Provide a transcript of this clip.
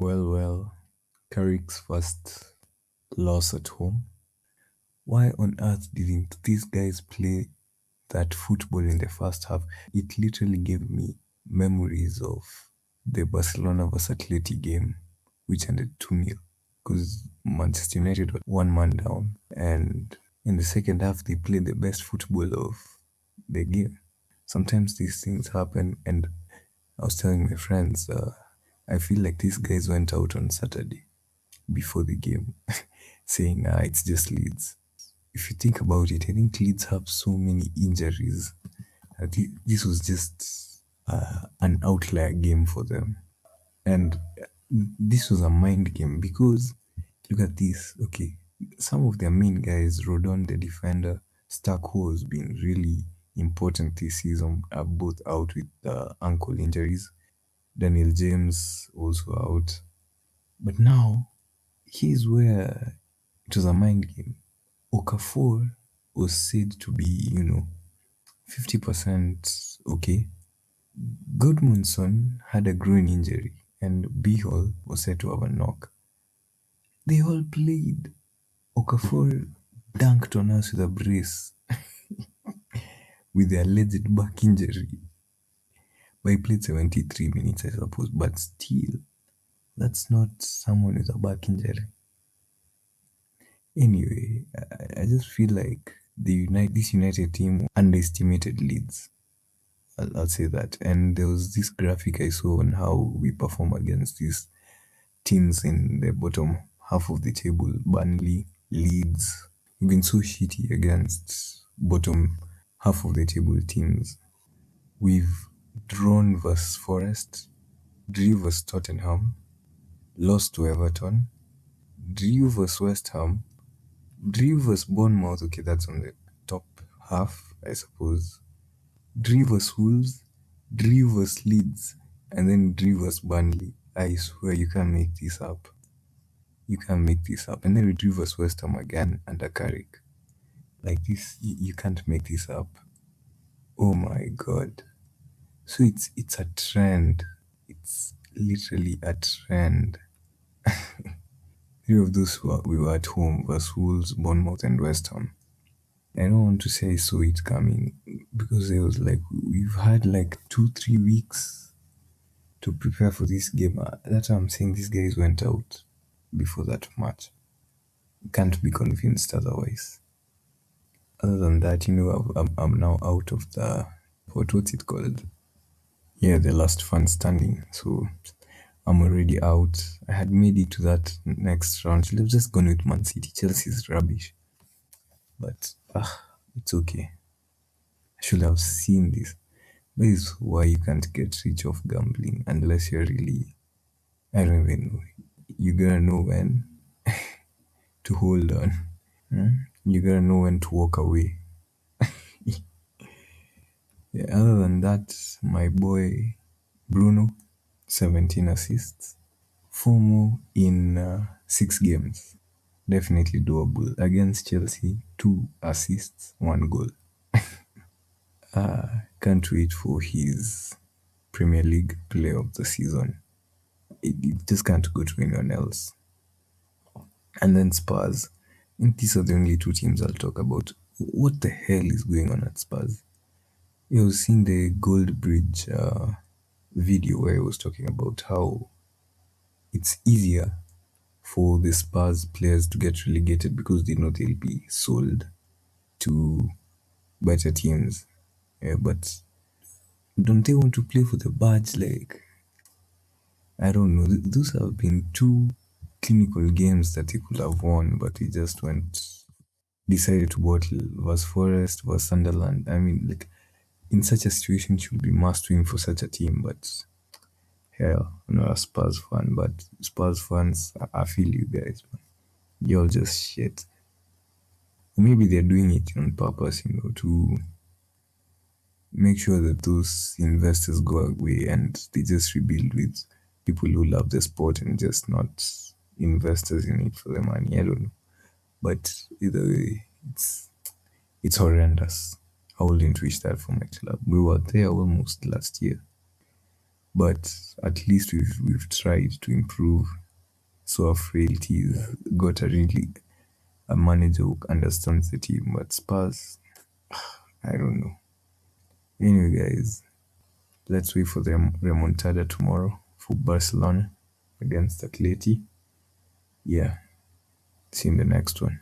Well, Carrick's first loss at home. Why on earth didn't these guys play that football in the first half? It literally gave me memories of the Barcelona vs Atleti game, which ended 2-0 because Manchester United were one man down. And in the second half, they played the best football of the game. Sometimes these things happen, and I was telling my friends, I feel like these guys went out on Saturday before the game saying, it's just Leeds. If you think about it, I think Leeds have so many injuries. This was just an outlier game for them. And this was a mind game because look at this. Okay, some of their main guys, Rodon, the defender, Stark, who has been really important this season, are both out with ankle injuries. Daniel James also out. But now, here's where it was a mind game. Okafor was said to be, 50% okay. Goodmanson had a groin injury, and Bihol was said to have a knock. They all played. Okafor dunked on us with a brace with the alleged back injury. But he played 73 minutes, I suppose. But still, that's not someone with a back injury. Anyway, I just feel like this United team underestimated Leeds. I'll say that. And there was this graphic I saw on how we perform against these teams in the bottom half of the table. Burnley, Leeds. We've been so shitty against bottom half of the table teams. We've drawn versus Forest, drew versus Tottenham, lost to Everton, drew versus West Ham, drew versus Bournemouth. Okay, that's on the top half, I suppose. Drew versus Wolves, drew versus Leeds, and then drew versus Burnley. I swear you can't make this up. You can't make this up. And then we drew versus West Ham again under Carrick. Like this, you can't make this up. Oh my god. So it's a trend. It's literally a trend. Three of those we were at home versus Wolves, Bournemouth, and West Ham. I don't want to say I saw it coming because it was like we've had like 2-3 weeks to prepare for this game. That's why I'm saying these guys went out before that match. Can't be convinced otherwise. Other than that, I'm now out of the what's it called? Yeah, the last fan standing. So I'm already out. I had made it to that next round. Should have just gone with Man City. Chelsea's rubbish. But it's okay. I should have seen this. This is why you can't get rich off gambling unless you're really, I don't even know. You gotta know when to hold on. You gotta know when to walk away. Yeah, other than that, my boy Bruno, 17 assists. 4 more in 6 games. Definitely doable. Against Chelsea, 2 assists, 1 goal. Can't wait for his Premier League player of the season. It just can't go to anyone else. And then Spurs. I think these are the only two teams I'll talk about. What the hell is going on at Spurs? I was seeing the Gold Bridge video where I was talking about how it's easier for the Spurs players to get relegated because they know they'll be sold to better teams. Yeah, but don't they want to play for the badge? Like, I don't know. Those have been two clinical games that they could have won, but they just decided to bottle. Was Forest, was Sunderland. I mean, like, in such a situation, it should be must win for such a team, but hell, I'm not a Spurs fan, but Spurs fans, I feel you guys, man. You're just shit. Maybe they're doing it on purpose, to make sure that those investors go away and they just rebuild with people who love the sport and just not investors in it for the money. I don't know. But either way, it's horrendous. I wouldn't wish that for my club. We were there almost last year. but at least we've tried to improve. So our frailties got a manager who understands the team. But Spurs, I don't know. Anyway, guys, let's wait for the remontada tomorrow for Barcelona against Atleti. Yeah, see you in the next one.